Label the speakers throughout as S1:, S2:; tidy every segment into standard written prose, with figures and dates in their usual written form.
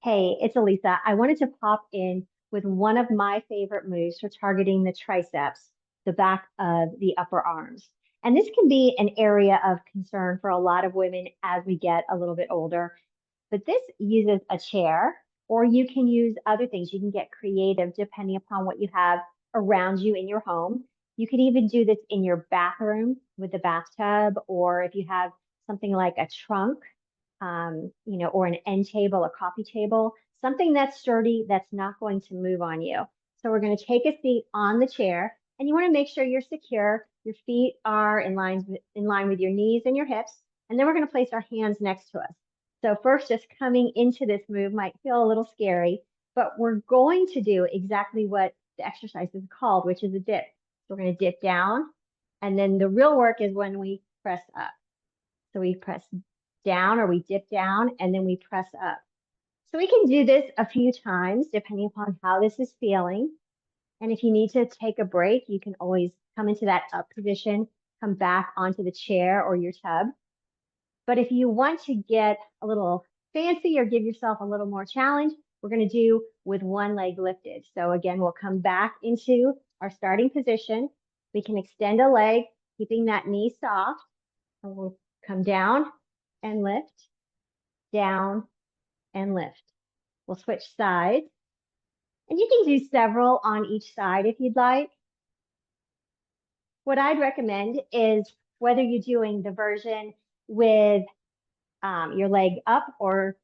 S1: Hey, it's Elisa. I wanted to pop in with one of my favorite moves for targeting the triceps, the back of the upper arms. And this can be an area of concern for a lot of women as we get a little bit older. But this uses a chair, or you can use other things. You can get creative depending upon what you have around you in your home. You could even do this in your bathroom with the bathtub, or if you have something like a trunk or an end table, a coffee table, something that's sturdy that's not going to move on you. So we're going to take a seat on the chair, and you want to make sure you're secure. Your feet are in line with your knees and your hips, and then we're going to place our hands next to us. So first, just coming into this move might feel a little scary, but we're going to do exactly what the exercise is called, which is a dip. So we're going to dip down, and then the real work is when we press up. So we press down or we dip down and then we press up. So we can do this a few times depending upon how this is feeling. And if you need to take a break, you can always come into that up position, come back onto the chair or your tub. But if you want to get a little fancy or give yourself a little more challenge, we're going to do with one leg lifted. So again, we'll come back into our starting position. We can extend a leg, keeping that knee soft, and we'll come down and lift, down and lift. We'll switch sides. And you can do several on each side if you'd like. What I'd recommend is whether you're doing the version with your leg up or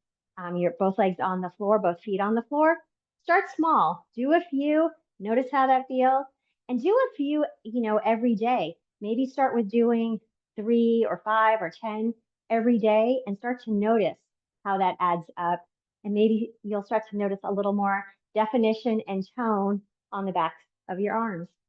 S1: your both legs on the floor, both feet on the floor, start small. Do a few, notice how that feels, and do a few, every day. Maybe start with doing 3 or 5 or 10 every day and start to notice how that adds up. And maybe you'll start to notice a little more definition and tone on the backs of your arms.